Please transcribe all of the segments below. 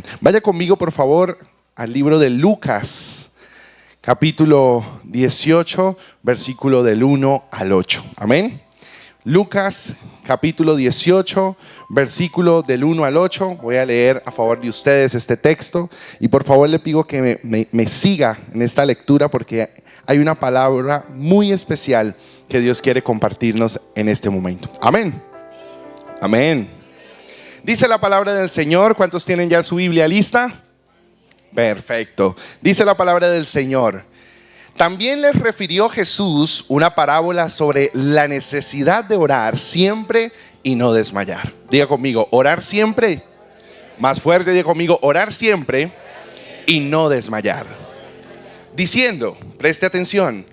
Amén. Vaya conmigo, por favor, al libro de Lucas, capítulo 18, versículo del 1 al 8. Amén. Lucas, capítulo 18, versículo del 1 al 8. Voy a leer a favor de ustedes este texto. Y por favor le pido que me siga en esta lectura, porque hay una palabra muy especial que Dios quiere compartirnos en este momento. Amén. Amén. Dice la palabra del Señor. ¿Cuántos tienen ya su Biblia lista? Perfecto. Dice la palabra del Señor. También les refirió Jesús una parábola sobre la necesidad de orar siempre y no desmayar. Diga conmigo, orar siempre. Más fuerte, diga conmigo, orar siempre y no desmayar. Diciendo, preste atención,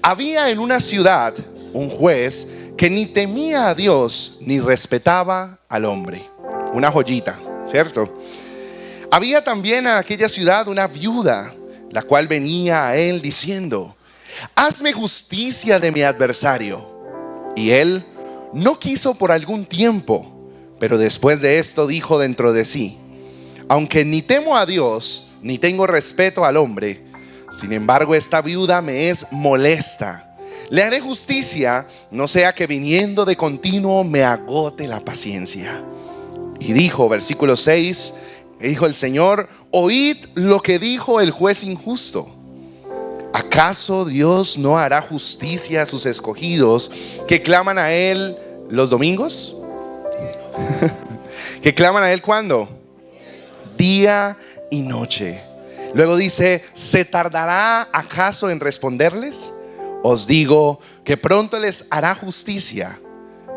había en una ciudad un juez que ni temía a Dios ni respetaba al hombre. Una joyita, ¿cierto? Había también en aquella ciudad una viuda, la cual venía a él diciendo: hazme justicia de mi adversario. Y él no quiso por algún tiempo, pero después de esto dijo dentro de sí: aunque ni temo a Dios, ni tengo respeto al hombre, sin embargo esta viuda me es molesta. Le haré justicia, no sea que viniendo de continuo me agote la paciencia. Y dijo, versículo 6, dijo el Señor: oíd lo que dijo el juez injusto. ¿Acaso Dios no hará justicia a sus escogidos que claman a Él los domingos? ¿Que claman a Él cuándo? Día y noche. Luego dice: ¿se tardará acaso en responderles? Os digo que pronto les hará justicia.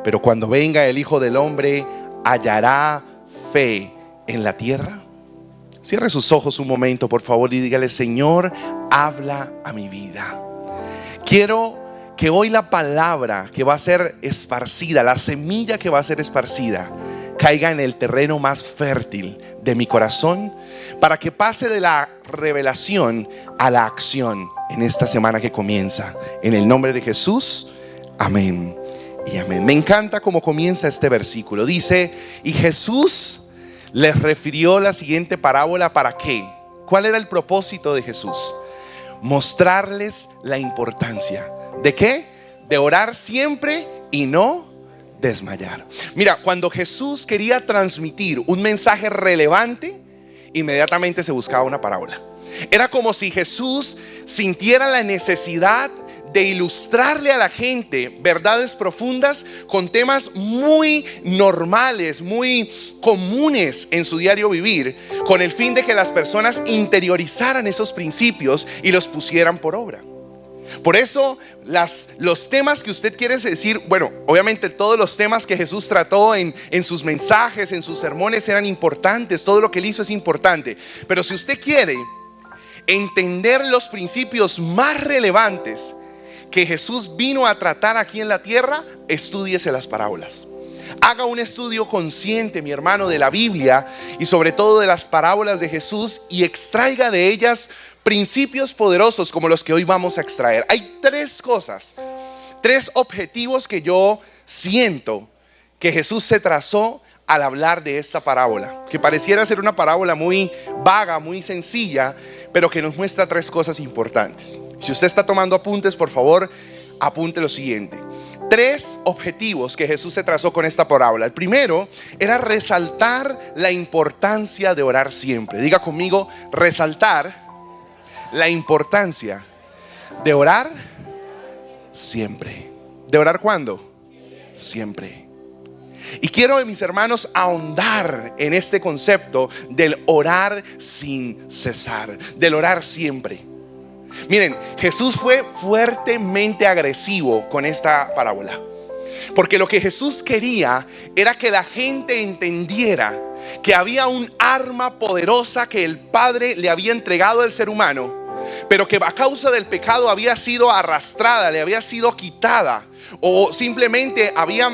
Pero cuando venga el Hijo del Hombre, ¿hallará fe en la tierra? Cierre sus ojos un momento, por favor, y dígale: Señor, habla a mi vida. Quiero que hoy la palabra que va a ser esparcida, la semilla que va a ser esparcida, caiga en el terreno más fértil de mi corazón, para que pase de la revelación a la acción en esta semana que comienza. En el nombre de Jesús, amén y amén. Me encanta cómo comienza este versículo. Dice: y Jesús les refirió la siguiente parábola. ¿Para qué? ¿Cuál era el propósito de Jesús? Mostrarles la importancia. ¿De qué? De orar siempre y no desmayar. Mira, cuando Jesús quería transmitir un mensaje relevante, inmediatamente se buscaba una parábola. Era como si Jesús sintiera la necesidad de ilustrarle a la gente verdades profundas con temas muy normales, muy comunes en su diario vivir, con el fin de que las personas interiorizaran esos principios y los pusieran por obra. Por eso los temas que usted quiere decir, bueno, obviamente todos los temas que Jesús trató en sus mensajes, en sus sermones eran importantes, todo lo que él hizo es importante. Pero si usted quiere entender los principios más relevantes que Jesús vino a tratar aquí en la tierra, estúdiese las parábolas. Haga un estudio consciente, mi hermano, de la Biblia y sobre todo de las parábolas de Jesús, y extraiga de ellas principios poderosos como los que hoy vamos a extraer. Hay tres cosas, tres objetivos que yo siento que Jesús se trazó al hablar de esta parábola, que pareciera ser una parábola muy vaga, muy sencilla, pero que nos muestra tres cosas importantes. Si usted está tomando apuntes, por favor, apunte lo siguiente. Tres objetivos que Jesús se trazó con esta parábola. El primero era resaltar la importancia de orar siempre. Diga conmigo: resaltar la importancia de orar siempre. ¿De orar cuándo? Siempre. Y quiero, mis hermanos, ahondar en este concepto del orar sin cesar, del orar siempre. Miren, Jesús fue fuertemente agresivo con esta parábola, porque lo que Jesús quería era que la gente entendiera que había un arma poderosa que el Padre le había entregado al ser humano, pero que a causa del pecado había sido arrastrada, le había sido quitada, o simplemente había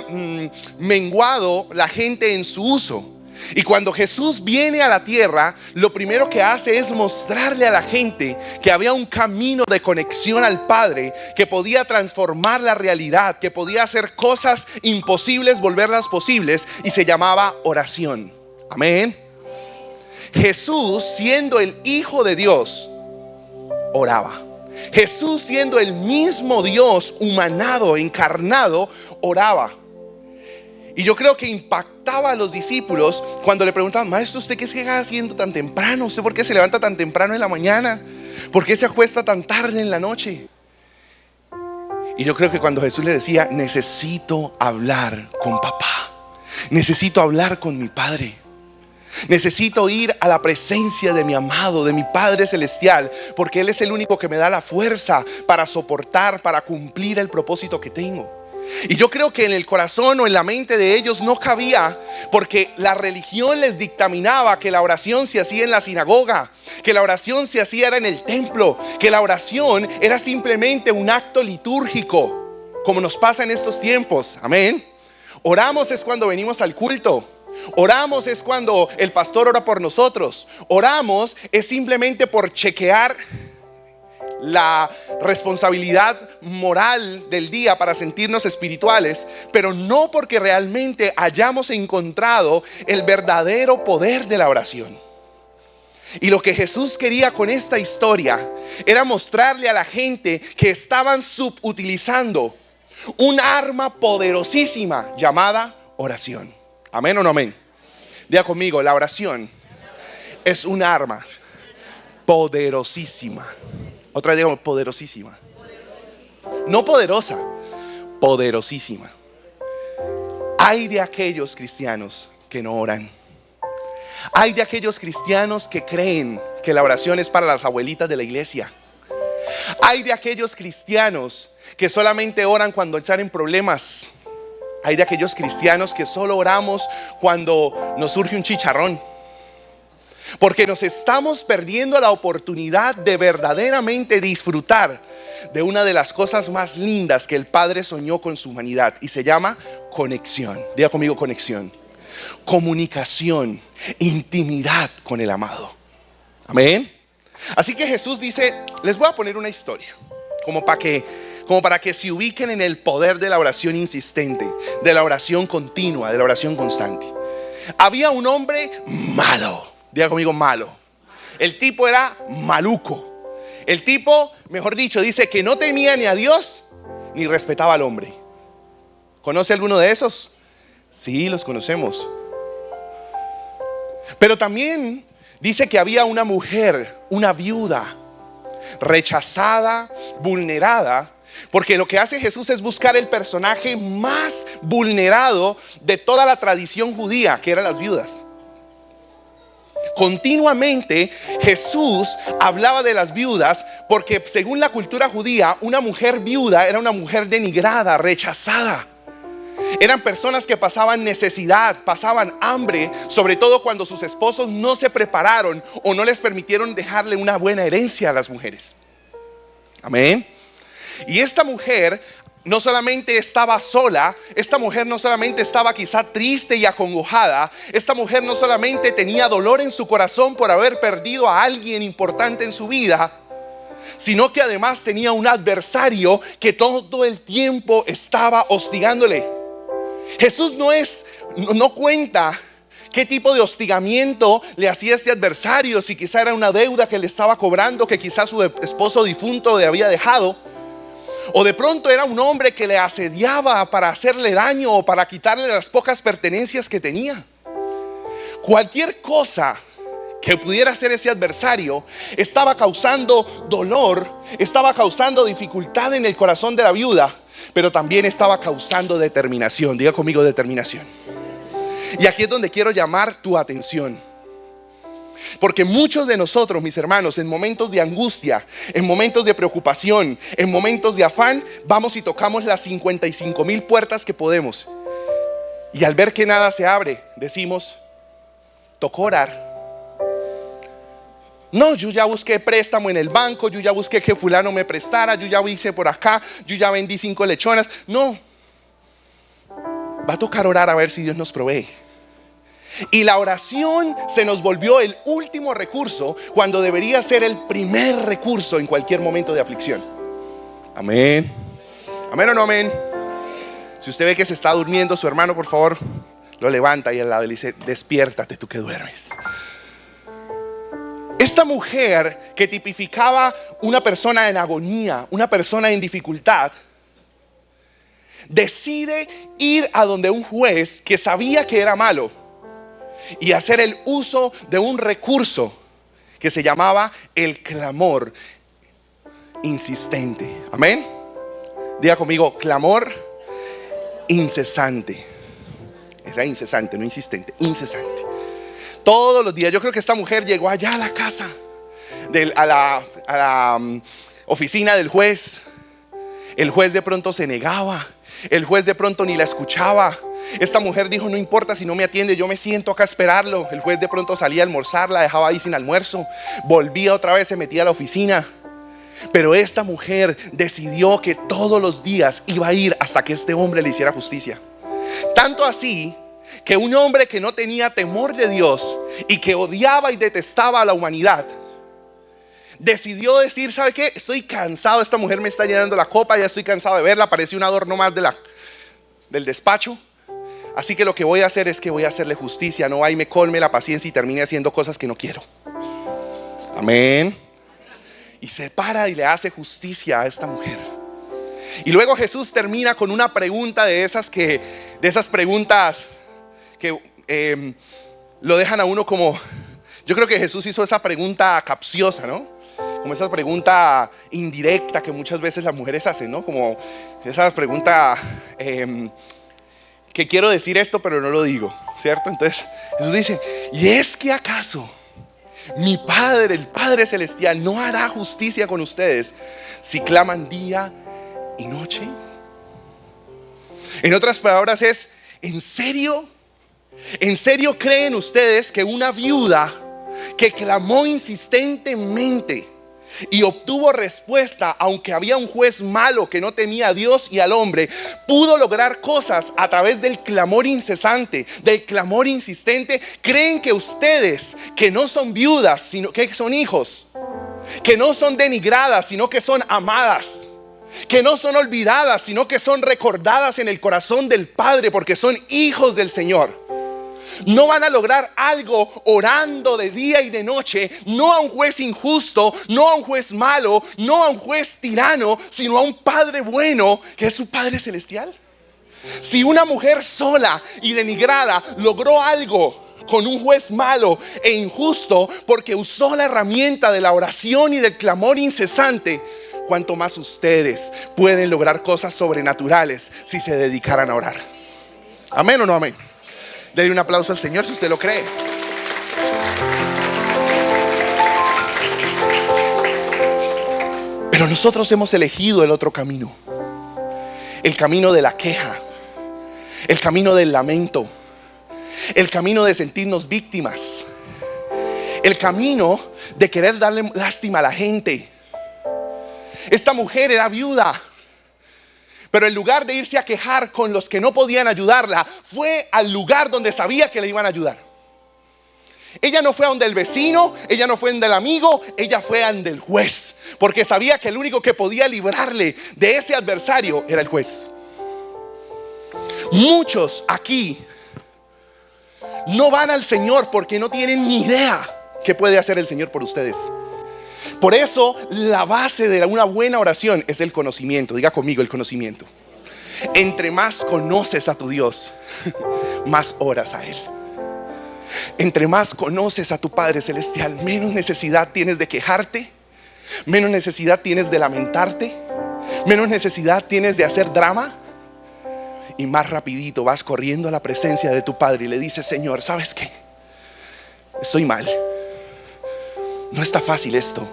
menguado la gente en su uso. Y cuando Jesús viene a la tierra, lo primero que hace es mostrarle a la gente que había un camino de conexión al Padre, que podía transformar la realidad, que podía hacer cosas imposibles, volverlas posibles, y se llamaba oración. Amén. Jesús, siendo el Hijo de Dios, oraba. Jesús, siendo el mismo Dios humanado, encarnado, oraba. Y yo creo que impactaba a los discípulos cuando le preguntaban: maestro, ¿usted qué se haciendo tan temprano? ¿Usted por qué se levanta tan temprano en la mañana? ¿Por qué se acuesta tan tarde en la noche? Y yo creo que cuando Jesús le decía: necesito hablar con papá, necesito hablar con mi Padre, necesito ir a la presencia de mi amado, de mi Padre Celestial, porque Él es el único que me da la fuerza para soportar, para cumplir el propósito que tengo. Y yo creo que en el corazón o en la mente de ellos no cabía, porque la religión les dictaminaba que la oración se hacía en la sinagoga, que la oración se hacía era en el templo, que la oración era simplemente un acto litúrgico, como nos pasa en estos tiempos. Amén. Oramos es cuando venimos al culto. Oramos es cuando el pastor ora por nosotros. Oramos es simplemente por chequear la responsabilidad moral del día para sentirnos espirituales, pero no porque realmente hayamos encontrado el verdadero poder de la oración. Y lo que Jesús quería con esta historia era mostrarle a la gente que estaban subutilizando un arma poderosísima llamada oración. ¿Amén o no amén? Diga conmigo: la oración es un arma poderosísima. Otra vez digo: poderosísima. No poderosa, poderosísima. Hay de aquellos cristianos que no oran. Hay de aquellos cristianos que creen que la oración es para las abuelitas de la iglesia. Hay de aquellos cristianos que solamente oran cuando están en problemas. Hay de aquellos cristianos que solo oramos cuando nos surge un chicharrón. Porque nos estamos perdiendo la oportunidad de verdaderamente disfrutar de una de las cosas más lindas que el Padre soñó con su humanidad, y se llama conexión. Diga conmigo: conexión, comunicación, intimidad con el amado. Amén. Así que Jesús dice: les voy a poner una historia como para que se ubiquen en el poder de la oración insistente, de la oración continua, de la oración constante. Había un hombre malo. Diga conmigo: malo. El tipo era maluco. El tipo, mejor dicho, dice que no temía ni a Dios ni respetaba al hombre. ¿Conoce alguno de esos? Sí, los conocemos. Pero también dice que había una mujer, una viuda, rechazada, vulnerada, porque lo que hace Jesús es buscar el personaje más vulnerado de toda la tradición judía, que eran las viudas. Continuamente Jesús hablaba de las viudas porque, según la cultura judía, una mujer viuda era una mujer denigrada, rechazada. Eran personas que pasaban necesidad, pasaban hambre, sobre todo cuando sus esposos no se prepararon o no les permitieron dejarle una buena herencia a las mujeres. Amén. Y esta mujer no solamente estaba sola, esta mujer no solamente estaba quizá triste y acongojada, esta mujer no solamente tenía dolor en su corazón por haber perdido a alguien importante en su vida, sino que además tenía un adversario que todo el tiempo estaba hostigándole. Jesús no cuenta qué tipo de hostigamiento le hacía este adversario, si quizá era una deuda que le estaba cobrando, que quizá su esposo difunto le había dejado, o de pronto era un hombre que le asediaba para hacerle daño o para quitarle las pocas pertenencias que tenía. Cualquier cosa que pudiera ser ese adversario estaba causando dolor, estaba causando dificultad en el corazón de la viuda, pero también estaba causando determinación. Diga conmigo: determinación. Y aquí es donde quiero llamar tu atención. Porque muchos de nosotros, mis hermanos, en momentos de angustia, en momentos de preocupación, en momentos de afán, vamos y tocamos las 55,000 puertas que podemos. Y al ver que nada se abre, decimos: tocó orar. No, yo ya busqué préstamo en el banco, yo ya busqué que fulano me prestara, yo ya hice por acá, yo ya vendí 5 lechonas. No, va a tocar orar a ver si Dios nos provee. Y la oración se nos volvió el último recurso cuando debería ser el primer recurso en cualquier momento de aflicción. Amén. Amén o no amén. Si usted ve que se está durmiendo su hermano, por favor, lo levanta y al lado le dice: despiértate tú que duermes. Esta mujer que tipificaba una persona en agonía, una persona en dificultad, decide ir a donde un juez que sabía que era malo y hacer el uso de un recurso que se llamaba el clamor insistente. Amén. Diga conmigo, clamor incesante. Esa incesante, no insistente, incesante. Todos los días. Yo creo que esta mujer llegó allá a la casa, a la oficina del juez. El juez de pronto se negaba. El juez de pronto ni la escuchaba. Esta mujer dijo, no importa si no me atiende, yo me siento acá a esperarlo. El juez de pronto salía a almorzar, la dejaba ahí sin almuerzo. Volvía otra vez, se metía a la oficina. Pero esta mujer decidió que todos los días iba a ir hasta que este hombre le hiciera justicia. Tanto así que un hombre que no tenía temor de Dios y que odiaba y detestaba a la humanidad, decidió decir, ¿sabe qué? Estoy cansado, esta mujer me está llenando la copa, ya estoy cansado de verla, parece un adorno más del despacho. Así que lo que voy a hacer es que voy a hacerle justicia, no va y me colme la paciencia y termine haciendo cosas que no quiero. Amén. Y se para y le hace justicia a esta mujer. Y luego Jesús termina con una pregunta de esas preguntas que lo dejan a uno como, yo creo que Jesús hizo esa pregunta capciosa, ¿no? Como esa pregunta indirecta que muchas veces las mujeres hacen, ¿no? Como esa pregunta que quiero decir esto pero no lo digo, ¿cierto? Entonces Jesús dice, ¿y es que acaso mi Padre, el Padre Celestial, no hará justicia con ustedes si claman día y noche? En otras palabras es, ¿en serio? ¿En serio creen ustedes que una viuda que clamó insistentemente y obtuvo respuesta, aunque había un juez malo que no temía a Dios y al hombre, pudo lograr cosas a través del clamor incesante, del clamor insistente? ¿Creen que ustedes, que no son viudas, sino que son hijos, que no son denigradas, sino que son amadas, que no son olvidadas, sino que son recordadas en el corazón del Padre porque son hijos del Señor, no van a lograr algo orando de día y de noche, no a un juez injusto, no a un juez malo, no a un juez tirano, sino a un Padre bueno que es su Padre Celestial? Si una mujer sola y denigrada logró algo con un juez malo e injusto porque usó la herramienta de la oración y del clamor incesante, cuanto más ustedes pueden lograr cosas sobrenaturales si se dedicaran a orar. ¿Amén o no amén? Dele un aplauso al Señor si usted lo cree. Pero nosotros hemos elegido el otro camino, el camino de la queja, el camino del lamento, el camino de sentirnos víctimas, el camino de querer darle lástima a la gente. Esta mujer era viuda, pero en lugar de irse a quejar con los que no podían ayudarla, fue al lugar donde sabía que le iban a ayudar. Ella no fue a donde el vecino, ella no fue a donde el amigo, ella fue a donde el juez, porque sabía que el único que podía librarle de ese adversario era el juez. Muchos aquí no van al Señor porque no tienen ni idea qué puede hacer el Señor por ustedes. Por eso la base de una buena oración es el conocimiento. Diga conmigo, el conocimiento. Entre más conoces a tu Dios, más oras a Él. Entre más conoces a tu Padre Celestial, menos necesidad tienes de quejarte, menos necesidad tienes de lamentarte, menos necesidad tienes de hacer drama, y más rapidito vas corriendo a la presencia de tu Padre y le dices, Señor, ¿sabes qué? Estoy mal. No está fácil esto.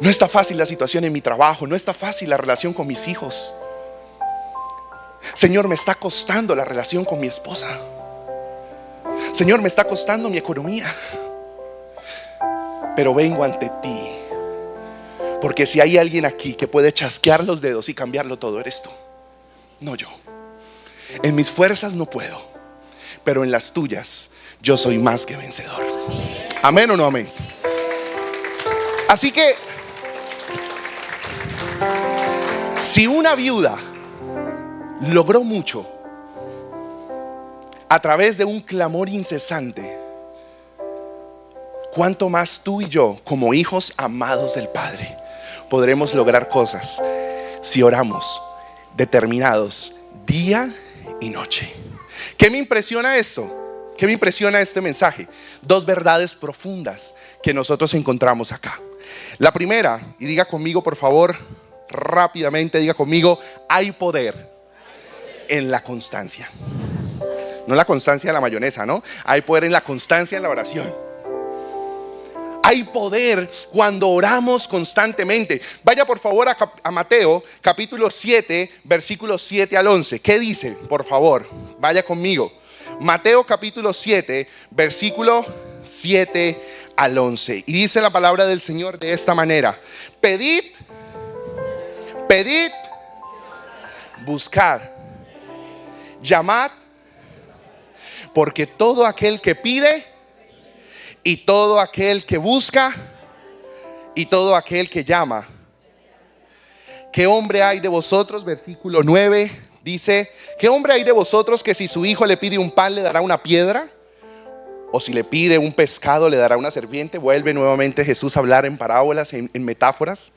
No está fácil la situación en mi trabajo. No está fácil la relación con mis hijos. Señor, me está costando la relación con mi esposa. Señor, me está costando mi economía. Pero vengo ante ti, porque si hay alguien aquí que puede chasquear los dedos y cambiarlo todo, eres tú, no yo. En mis fuerzas no puedo, pero en las tuyas yo soy más que vencedor. ¿Amén o no amén? Así que si una viuda logró mucho a través de un clamor incesante, cuánto más tú y yo, como hijos amados del Padre, podremos lograr cosas si oramos determinados día y noche. ¿Qué me impresiona esto? ¿Qué me impresiona este mensaje? Dos verdades profundas que nosotros encontramos acá. La primera, y diga conmigo por favor, rápidamente diga conmigo: hay poder en la constancia. No la constancia de la mayonesa, ¿no? Hay poder en la constancia en la oración. Hay poder cuando oramos constantemente. Vaya por favor a Mateo capítulo 7, versículos 7 al 11. ¿Qué dice? Por favor, vaya conmigo. Mateo capítulo 7, versículo 7 al 11. Y dice la palabra del Señor de esta manera: pedid, buscad, llamad, porque todo aquel que pide, y todo aquel que busca, y todo aquel que llama. ¿Qué hombre hay de vosotros? Versículo 9 dice: ¿qué hombre hay de vosotros que si su hijo le pide un pan le dará una piedra? ¿O si le pide un pescado le dará una serpiente? Vuelve nuevamente Jesús a hablar en parábolas, en metáforas.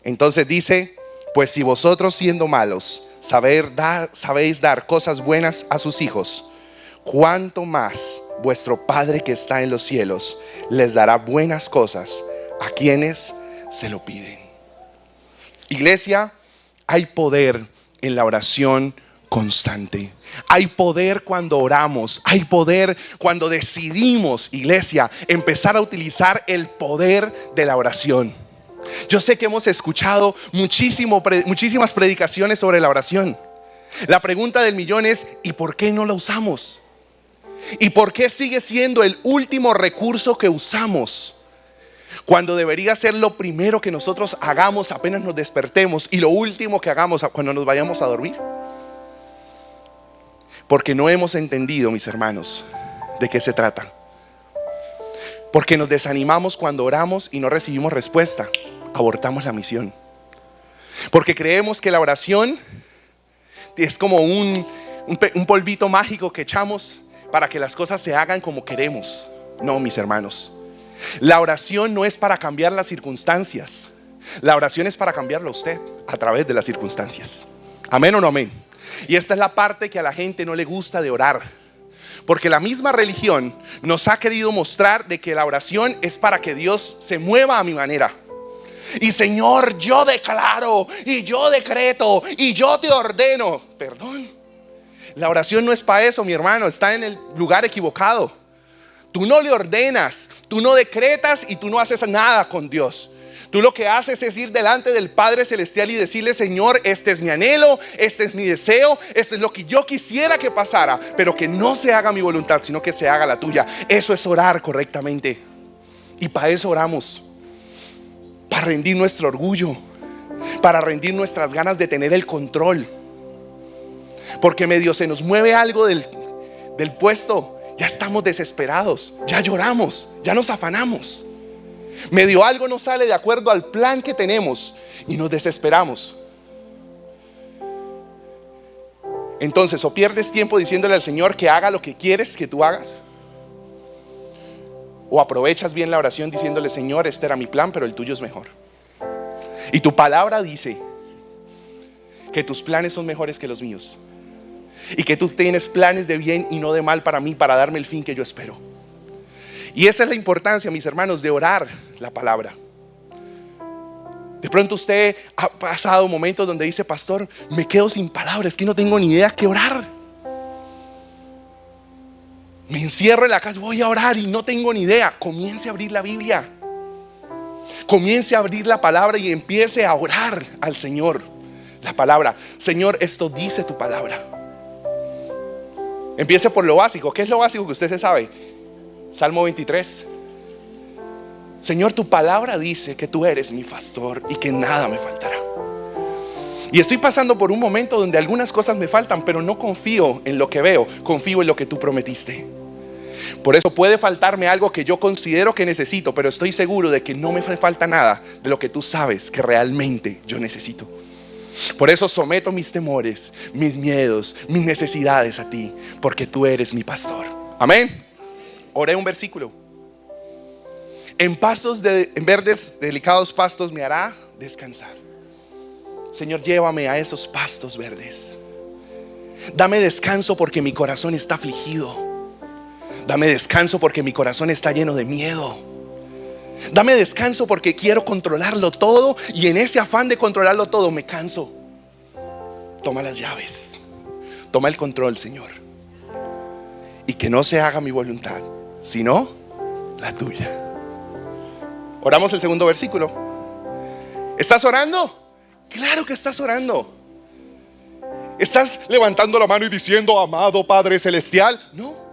Entonces dice: pues si vosotros siendo malos sabéis dar cosas buenas a sus hijos, cuánto más vuestro Padre que está en los cielos les dará buenas cosas a quienes se lo piden. Iglesia, hay poder en la oración constante. Hay poder cuando oramos. Hay poder cuando decidimos, iglesia, empezar a utilizar el poder de la oración. Yo sé que hemos escuchado muchísimas predicaciones sobre la oración. La pregunta del millón es: ¿y por qué no la usamos? ¿Y por qué sigue siendo el último recurso que usamos, cuando debería ser lo primero que nosotros hagamos apenas nos despertemos y lo último que hagamos cuando nos vayamos a dormir? Porque no hemos entendido, mis hermanos, de qué se trata. Porque nos desanimamos cuando oramos y no recibimos respuesta. Abortamos la misión. Porque creemos que la oración es como un polvito mágico que echamos para que las cosas se hagan como queremos. No, mis hermanos, la oración no es para cambiar las circunstancias. La oración es para cambiarlo a usted a través de las circunstancias. ¿Amén o no amén? Y esta es la parte que a la gente no le gusta de orar, porque la misma religión nos ha querido mostrar de que la oración es para que Dios se mueva a mi manera. Y Señor, yo declaro, y yo decreto, y yo te ordeno. Perdón, la oración no es para eso, mi hermano. Está en el lugar equivocado. Tú no le ordenas, tú no decretas y tú no haces nada con Dios. Tú lo que haces es ir delante del Padre Celestial y decirle: Señor, este es mi anhelo, este es mi deseo, esto es lo que yo quisiera que pasara, pero que no se haga mi voluntad, sino que se haga la tuya. Eso es orar correctamente. Y para eso oramos, para rendir nuestro orgullo, para rendir nuestras ganas de tener el control. Porque medio se nos mueve algo del puesto, ya estamos desesperados, ya lloramos, ya nos afanamos. Medio algo no sale de acuerdo al plan que tenemos y nos desesperamos. Entonces, o pierdes tiempo diciéndole al Señor que haga lo que quieres que tú hagas, o aprovechas bien la oración diciéndole: Señor, este era mi plan, pero el tuyo es mejor. Y tu palabra dice que tus planes son mejores que los míos, y que tú tienes planes de bien y no de mal para mí, para darme el fin que yo espero. Y esa es la importancia, mis hermanos, de orar la palabra. De pronto usted ha pasado momentos donde dice: pastor, me quedo sin palabras, que no tengo ni idea qué orar. Me encierro en la casa, voy a orar y no tengo ni idea. Comience a abrir la Biblia, comience a abrir la palabra y empiece a orar al Señor la palabra. Señor, esto dice tu palabra. Empiece por lo básico. ¿Qué es lo básico que usted se sabe? Salmo 23. Señor, tu palabra dice que tú eres mi pastor y que nada me faltará. Y estoy pasando por un momento donde algunas cosas me faltan, pero no confío en lo que veo, confío en lo que tú prometiste. Por eso puede faltarme algo que yo considero que necesito, pero estoy seguro de que no me falta nada de lo que tú sabes que realmente yo necesito. Por eso someto mis temores, mis miedos, mis necesidades a ti, porque tú eres mi pastor. Amén. Oré un versículo. En verdes, delicados pastos me hará descansar. Señor, llévame a esos pastos verdes. Dame descanso porque mi corazón está afligido. Dame descanso porque mi corazón está lleno de miedo. Dame descanso porque quiero controlarlo todo, y en ese afán de controlarlo todo me canso. Toma las llaves, toma el control, Señor, y que no se haga mi voluntad, sino la tuya. Oramos el segundo versículo. ¿Estás orando? Claro que estás orando. ¿Estás levantando la mano y diciendo, amado Padre Celestial? No.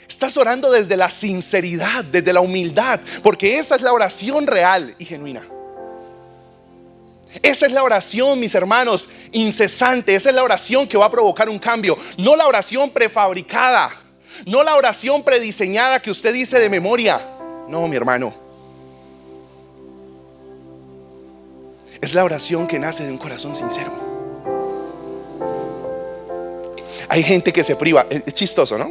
Estás orando desde la sinceridad, desde la humildad, porque esa es la oración real y genuina. Esa es la oración, mis hermanos, incesante. Esa es la oración que va a provocar un cambio. No la oración prefabricada, no la oración prediseñada que usted dice de memoria. No, mi hermano. Es la oración que nace de un corazón sincero. Hay gente que se priva, es chistoso, ¿no?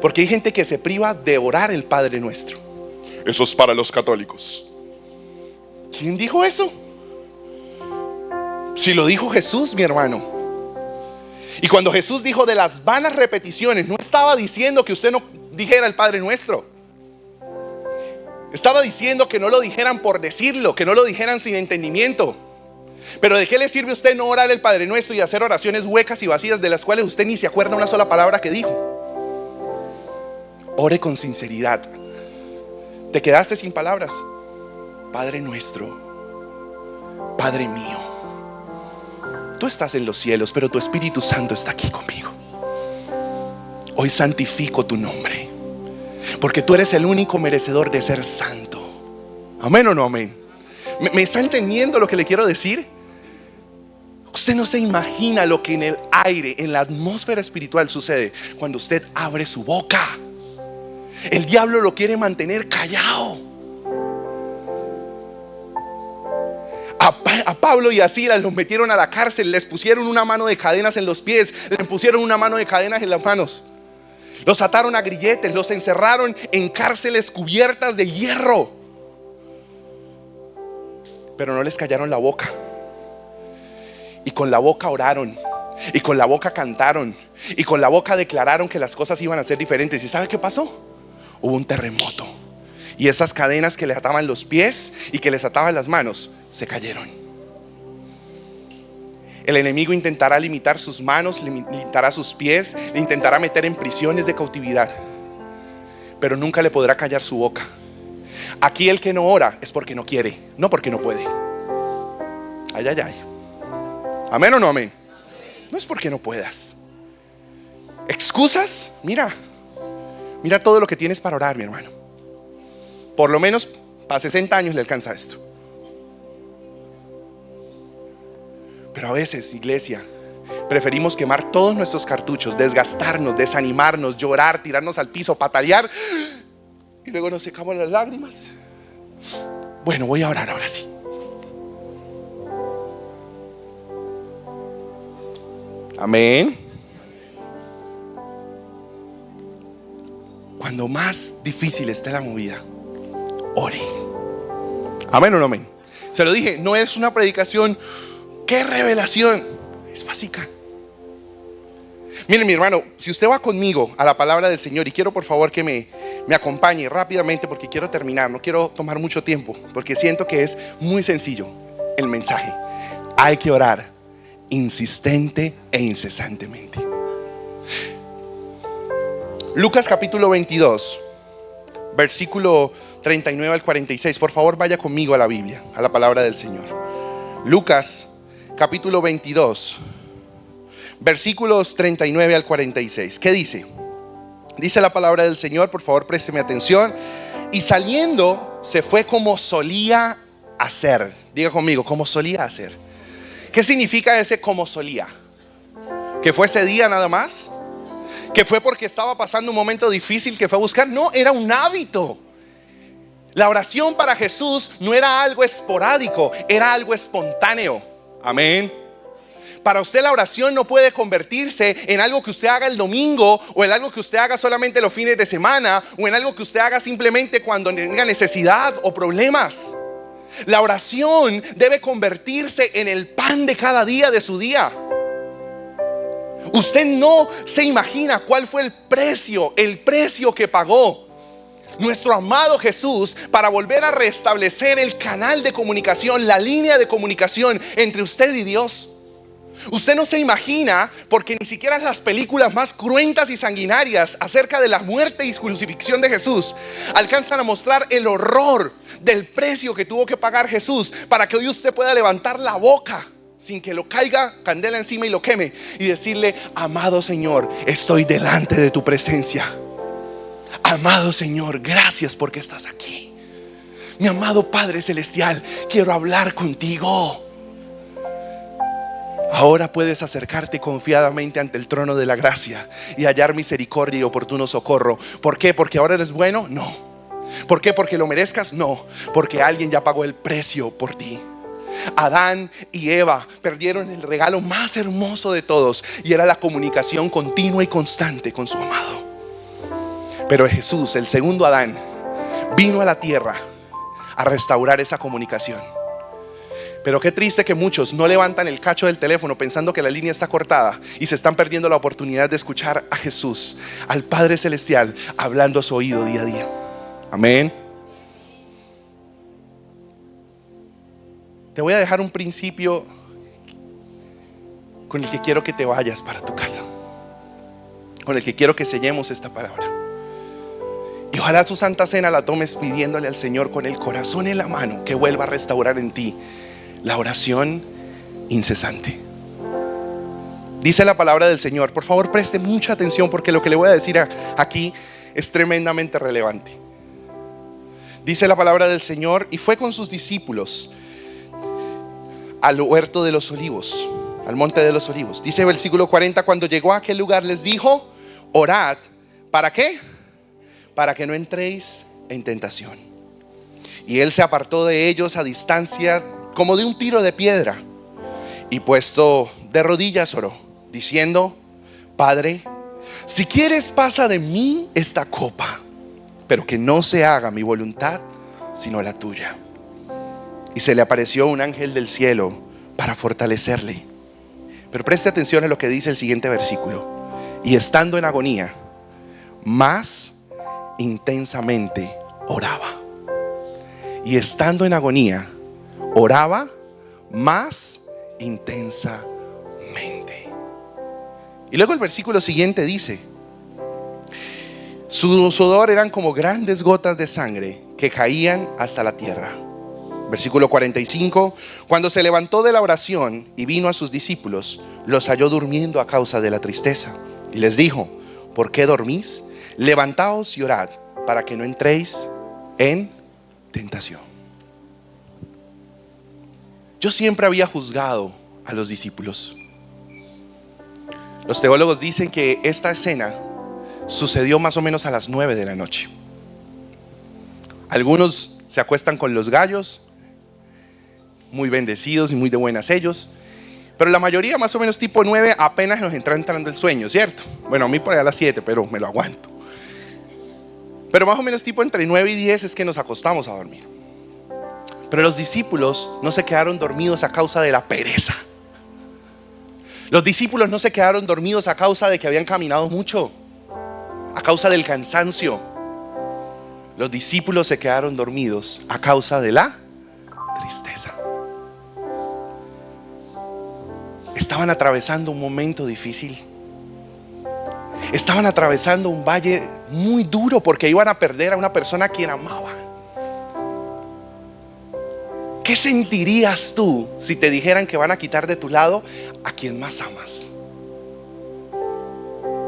Porque hay gente que se priva de orar el Padre Nuestro. Eso es para los católicos. ¿Quién dijo eso? Si lo dijo Jesús, mi hermano. Y cuando Jesús dijo de las vanas repeticiones, no estaba diciendo que usted no dijera el Padre Nuestro. Estaba diciendo que no lo dijeran por decirlo, que no lo dijeran sin entendimiento. Pero ¿de qué le sirve a usted no orar el Padre Nuestro y hacer oraciones huecas y vacías de las cuales usted ni se acuerda una sola palabra que dijo? Ore con sinceridad. ¿Te quedaste sin palabras? Padre nuestro, Padre mío, tú estás en los cielos, pero tu Espíritu Santo está aquí conmigo. Hoy santifico tu nombre, porque tú eres el único merecedor de ser santo. ¿Amén o no amén? ¿Me está entendiendo lo que le quiero decir? Usted no se imagina lo que en el aire, en la atmósfera espiritual sucede cuando usted abre su boca. El diablo lo quiere mantener callado. A Pablo y a Silas los metieron a la cárcel, les pusieron una mano de cadenas en los pies, les pusieron una mano de cadenas en las manos, los ataron a grilletes, los encerraron en cárceles cubiertas de hierro, pero no les callaron la boca. Y con la boca oraron, y con la boca cantaron, y con la boca declararon que las cosas iban a ser diferentes. ¿Y sabe qué pasó? Hubo un terremoto, y esas cadenas que les ataban los pies y que les ataban las manos se cayeron. El enemigo intentará limitar sus manos, limitará sus pies, le intentará meter en prisiones de cautividad, pero nunca le podrá callar su boca. Aquí el que no ora es porque no quiere, no porque no puede. Ay, ay, ay. ¿Amén o no amén? No es porque no puedas. ¿Excusas? Mira todo lo que tienes para orar, mi hermano. Por lo menos para 60 años le alcanza esto. Pero a veces, iglesia, preferimos quemar todos nuestros cartuchos, desgastarnos, desanimarnos, llorar, tirarnos al piso, patalear, y luego nos secamos las lágrimas. Bueno, voy a orar ahora sí. Amén. Cuando más difícil esté la movida, ore. Amén o no amén. Se lo dije, no es una predicación. ¡Qué revelación! Es básica. Miren, mi hermano, si usted va conmigo a la palabra del Señor, y quiero por favor que me acompañe rápidamente porque quiero terminar, no quiero tomar mucho tiempo, porque siento que es muy sencillo el mensaje. Hay que orar insistente e incesantemente. Lucas capítulo 22, versículo 39 al 46. Por favor, vaya conmigo a la Biblia, a la palabra del Señor. Lucas capítulo 22, versículos 39 al 46. ¿Qué dice? Dice la palabra del Señor, por favor présteme atención. Y saliendo se fue como solía hacer. Diga conmigo, como solía hacer. ¿Qué significa ese como solía? ¿Que fue ese día nada más? ¿Que fue porque estaba pasando un momento difícil que fue a buscar? No, era un hábito. La oración para Jesús no era algo esporádico, era algo espontáneo. Amén. Para usted la oración no puede convertirse en algo que usted haga el domingo, o en algo que usted haga solamente los fines de semana, o en algo que usted haga simplemente cuando tenga necesidad o problemas. La oración debe convertirse en el pan de cada día de su día. Usted no se imagina cuál fue el precio que pagó nuestro amado Jesús para volver a restablecer el canal de comunicación, la línea de comunicación entre usted y Dios. Usted no se imagina, porque ni siquiera las películas más cruentas y sanguinarias acerca de la muerte y crucifixión de Jesús alcanzan a mostrar el horror del precio que tuvo que pagar Jesús para que hoy usted pueda levantar la boca sin que lo caiga candela encima y lo queme, y decirle: amado Señor, estoy delante de tu presencia. Amado Señor, gracias porque estás aquí. Mi amado Padre Celestial, quiero hablar contigo. Ahora puedes acercarte confiadamente ante el trono de la gracia y hallar misericordia y oportuno socorro. ¿Por qué? ¿Porque ahora eres bueno? No. ¿Por qué? ¿Porque lo merezcas? No. Porque alguien ya pagó el precio por ti. Adán y Eva perdieron el regalo más hermoso de todos, y era la comunicación continua y constante con su amado. Pero Jesús, el segundo Adán, vino a la tierra a restaurar esa comunicación. Pero qué triste que muchos no levantan el cacho del teléfono pensando que la línea está cortada, y se están perdiendo la oportunidad de escuchar a Jesús, al Padre Celestial, hablando a su oído día a día. Amén. Te voy a dejar un principio con el que quiero que te vayas para tu casa, con el que quiero que sellemos esta palabra. Y ojalá tu Santa Cena la tomes pidiéndole al Señor con el corazón en la mano que vuelva a restaurar en ti la oración incesante. Dice la palabra del Señor. Por favor, preste mucha atención, porque lo que le voy a decir aquí es tremendamente relevante. Dice la palabra del Señor: y fue con sus discípulos al huerto de los olivos, al monte de los olivos. Dice el versículo 40: cuando llegó a aquel lugar les dijo: orad. ¿Para qué? Para que no entréis en tentación. Y él se apartó de ellos a distancia como de un tiro de piedra, y puesto de rodillas oró, diciendo: Padre, si quieres, pasa de mí esta copa, pero que no se haga mi voluntad sino la tuya. Y se le apareció un ángel del cielo para fortalecerle. Pero preste atención a lo que dice el siguiente versículo: y estando en agonía, más intensamente oraba. Y estando en agonía, oraba más intensamente. Y luego el versículo siguiente dice: su sudor eran como grandes gotas de sangre que caían hasta la tierra. Versículo 45: cuando se levantó de la oración y vino a sus discípulos, los halló durmiendo a causa de la tristeza, y les dijo: ¿por qué dormís? Levantaos y orad para que no entréis en tentación. Yo siempre había juzgado a los discípulos. Los teólogos dicen que esta escena sucedió más o menos a las 9 de la noche. Algunos se acuestan con los gallos, muy bendecidos y muy de buenas ellos, pero la mayoría más o menos tipo 9 apenas nos entra entrando el sueño, ¿cierto? Bueno, a mí por ahí a las 7, pero me lo aguanto. Pero más o menos tipo entre 9 y 10 es que nos acostamos a dormir. Pero los discípulos no se quedaron dormidos a causa de la pereza. Los discípulos no se quedaron dormidos a causa de que habían caminado mucho, a causa del cansancio. Los discípulos se quedaron dormidos a causa de la tristeza. Estaban atravesando un momento difícil. Estaban atravesando un valle muy duro, porque iban a perder a una persona a quien amaban. ¿Qué sentirías tú si te dijeran que van a quitar de tu lado a quien más amas?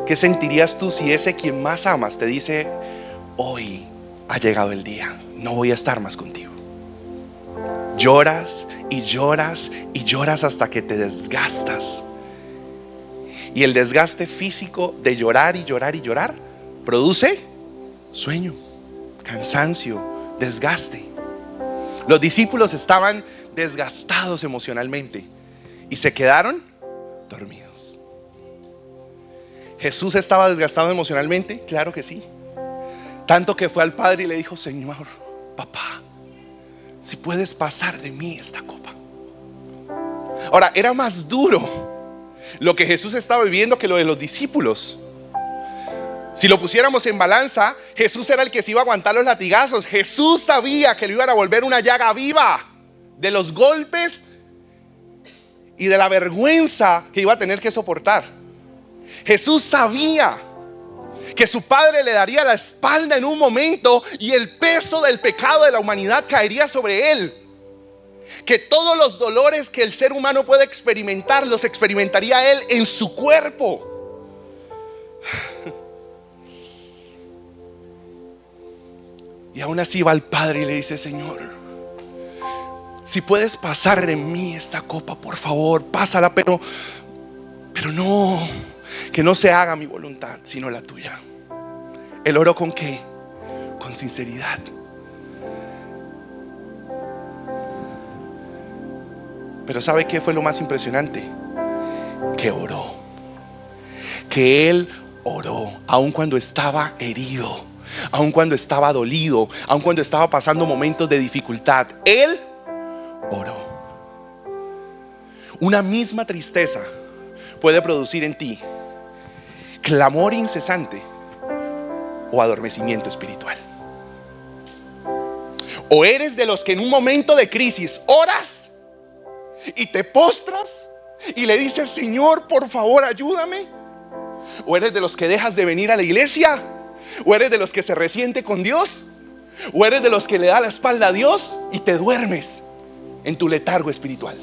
¿Qué sentirías tú si ese quien más amas te dice: hoy ha llegado el día, no voy a estar más contigo? Lloras y lloras y lloras hasta que te desgastas. Y el desgaste físico de llorar y llorar y llorar produce sueño, cansancio, desgaste. Los discípulos estaban desgastados emocionalmente y se quedaron dormidos. ¿Jesús estaba desgastado emocionalmente? Claro que sí. Tanto que fue al Padre y le dijo: Señor, papá, si puedes pasar de mí esta copa. Ahora, era más duro lo que Jesús estaba viviendo que lo de los discípulos. Si lo pusiéramos en balanza, Jesús era el que se iba a aguantar los latigazos. Jesús sabía que lo iban a volver una llaga viva de los golpes y de la vergüenza que iba a tener que soportar. Jesús sabía que su Padre le daría la espalda en un momento y el peso del pecado de la humanidad caería sobre él. Que todos los dolores que el ser humano puede experimentar los experimentaría él en su cuerpo. Y aún así va al Padre y le dice: Señor, si puedes pasar de mí esta copa, por favor, pásala, pero no, que no se haga mi voluntad, sino la tuya. Él oró ¿con qué? Con sinceridad. Pero ¿sabe qué fue lo más impresionante? Que oró. Que él oró, aun cuando estaba herido, aun cuando estaba dolido, aun cuando estaba pasando momentos de dificultad. Él oró. Una misma tristeza puede producir en ti clamor incesante o adormecimiento espiritual. O eres de los que en un momento de crisis oras y te postras y le dices: Señor, por favor, ayúdame. O eres de los que dejas de venir a la iglesia. O eres de los que se resiente con Dios. O eres de los que le da la espalda a Dios y te duermes en tu letargo espiritual.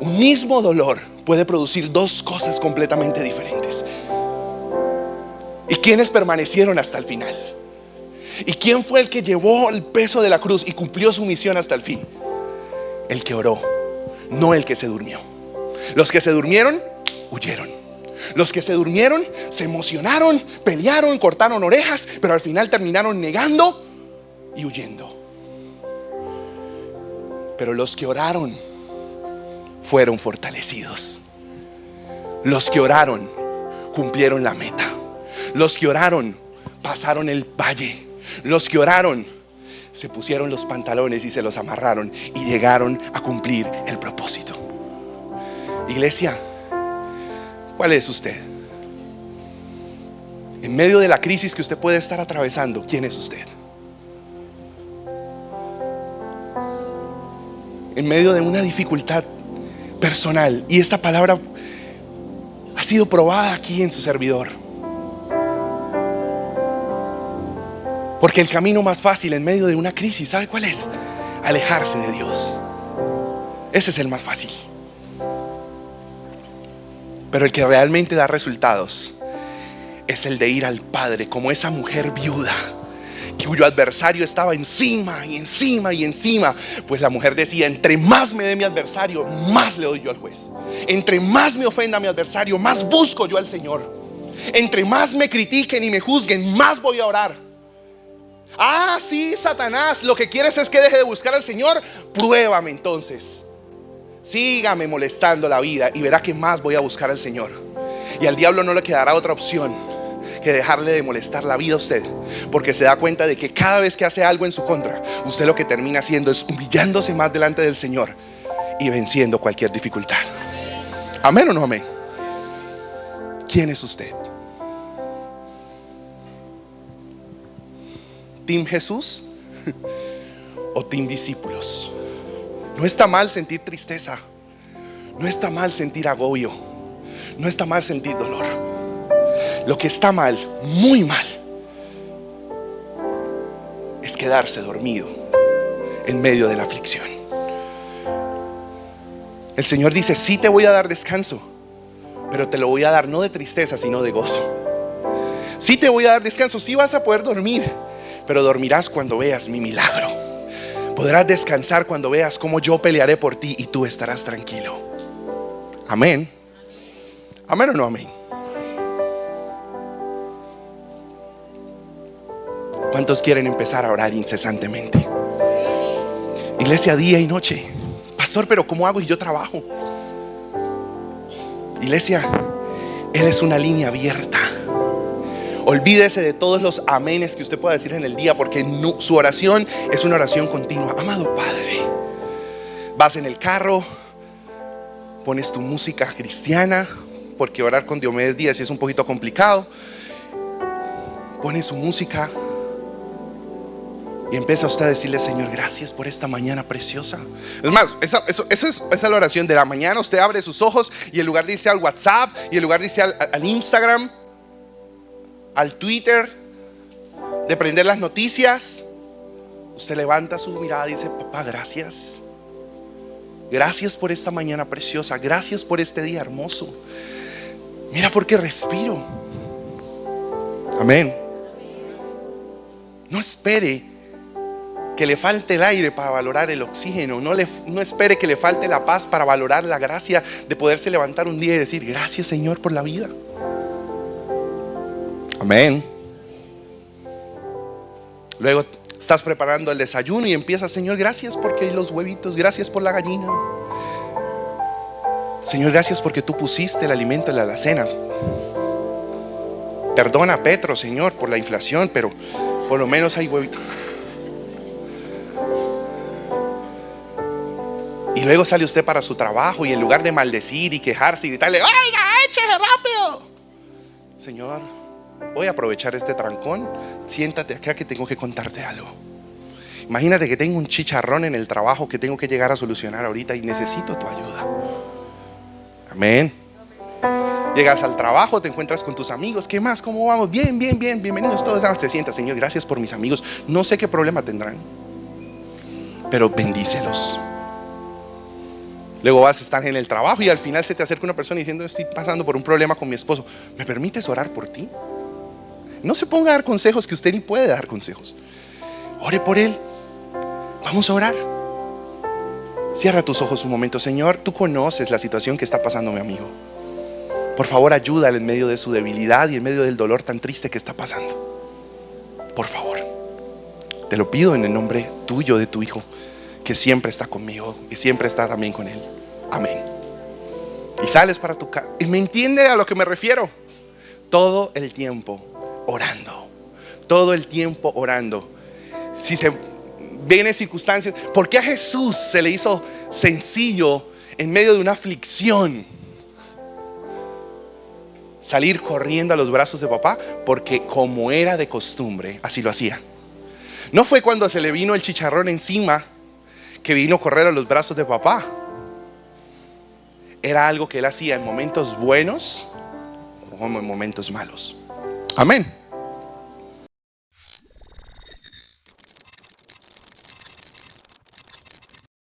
Un mismo dolor puede producir dos cosas completamente diferentes. ¿Y quiénes permanecieron hasta el final? ¿Y quién fue el que llevó el peso de la cruz y cumplió su misión hasta el fin? El que oró, no el que se durmió. Los que se durmieron, huyeron. Los que se durmieron, se emocionaron, pelearon, cortaron orejas, pero al final terminaron negando y huyendo. Pero los que oraron fueron fortalecidos. Los que oraron cumplieron la meta. Los que oraron pasaron el valle. Los que oraron se pusieron los pantalones y se los amarraron y llegaron a cumplir el propósito. Iglesia, ¿cuál es usted? En medio de la crisis que usted puede estar atravesando, ¿quién es usted? En medio de una dificultad personal, y esta palabra ha sido probada aquí en su servidor, porque el camino más fácil en medio de una crisis, ¿sabe cuál es? Alejarse de Dios. Ese es el más fácil. Pero el que realmente da resultados es el de ir al Padre, como esa mujer viuda cuyo adversario estaba encima y encima y encima. Pues la mujer decía: entre más me dé mi adversario, más le doy yo al juez. Entre más me ofenda mi adversario, más busco yo al Señor. Entre más me critiquen y me juzguen, más voy a orar. Ah, sí, Satanás, lo que quieres es que deje de buscar al Señor. Pruébame entonces. Sígame molestando la vida y verá que más voy a buscar al Señor. Y al diablo no le quedará otra opción que dejarle de molestar la vida a usted, porque se da cuenta de que cada vez que hace algo en su contra, usted lo que termina haciendo es humillándose más delante del Señor y venciendo cualquier dificultad. ¿Amén o no amén? ¿Quién es usted? ¿Team Jesús o team discípulos? No está mal sentir tristeza. No está mal sentir agobio. No está mal sentir dolor. Lo que está mal, muy mal, es quedarse dormido en medio de la aflicción. El Señor dice: sí te voy a dar descanso, pero te lo voy a dar no de tristeza, sino de gozo. Sí te voy a dar descanso, sí vas a poder dormir, pero dormirás cuando veas mi milagro. Podrás descansar cuando veas cómo yo pelearé por ti y tú estarás tranquilo. Amén. ¿Amén o no amén? ¿Cuántos quieren empezar a orar incesantemente? Iglesia, día y noche. Pastor, pero ¿cómo hago? Y yo trabajo. Iglesia, Él es una línea abierta. Olvídese de todos los amenes que usted pueda decir en el día, porque su oración es una oración continua. Amado Padre, vas en el carro, pones tu música cristiana, porque orar con Diomedes Díaz es un poquito complicado. Pones su música y empieza usted a decirle: Señor, gracias por esta mañana preciosa. Es más, esa es la oración de la mañana. Usted abre sus ojos y en lugar de irse al WhatsApp, y en lugar de irse al Instagram, al Twitter, de prender las noticias, usted levanta su mirada y dice: papá, gracias. Gracias por esta mañana preciosa. Gracias por este día hermoso. Mira porque respiro. Amén. No espere que le falte el aire para valorar el oxígeno. No espere que le falte la paz para valorar la gracia de poderse levantar un día y decir: gracias, Señor, por la vida. Amén. Luego estás preparando el desayuno y empiezas: Señor, gracias porque los huevitos, gracias por la gallina. Señor, gracias porque tú pusiste el alimento en la alacena. Perdona, Petro, Señor, por la inflación, pero por lo menos hay huevitos. Y luego sale usted para su trabajo y en lugar de maldecir y quejarse y gritarle: oiga, échese rápido, Señor, voy a aprovechar este trancón. Siéntate acá que tengo que contarte algo. Imagínate que tengo un chicharrón en el trabajo que tengo que llegar a solucionar ahorita y necesito tu ayuda. Amén. Llegas al trabajo, te encuentras con tus amigos. ¿Qué más? ¿Cómo vamos? Bien, bien, bien. Bienvenidos todos. Te sientas: Señor, gracias por mis amigos. No sé qué problema tendrán, pero bendícelos. Luego vas a estar en el trabajo y al final se te acerca una persona diciendo: estoy pasando por un problema con mi esposo. ¿Me permites orar por ti? No se ponga a dar consejos que usted ni puede dar consejos. Ore por él. Vamos a orar. Cierra tus ojos un momento. Señor, tú conoces la situación que está pasando mi amigo. Por favor, ayúdale en medio de su debilidad y en medio del dolor tan triste que está pasando. Por favor, te lo pido en el nombre tuyo, de tu Hijo, que siempre está conmigo, que siempre está también con él. Amén. Y sales para tu casa. ¿Y me entiende a lo que me refiero? Todo el tiempo orando. Todo el tiempo orando. Si se vienen circunstancias, ¿por qué a Jesús se le hizo sencillo en medio de una aflicción salir corriendo a los brazos de papá? Porque como era de costumbre, así lo hacía. No fue cuando se le vino el chicharrón encima que vino a correr a los brazos de papá. Era algo que él hacía en momentos buenos como en momentos malos. Amén.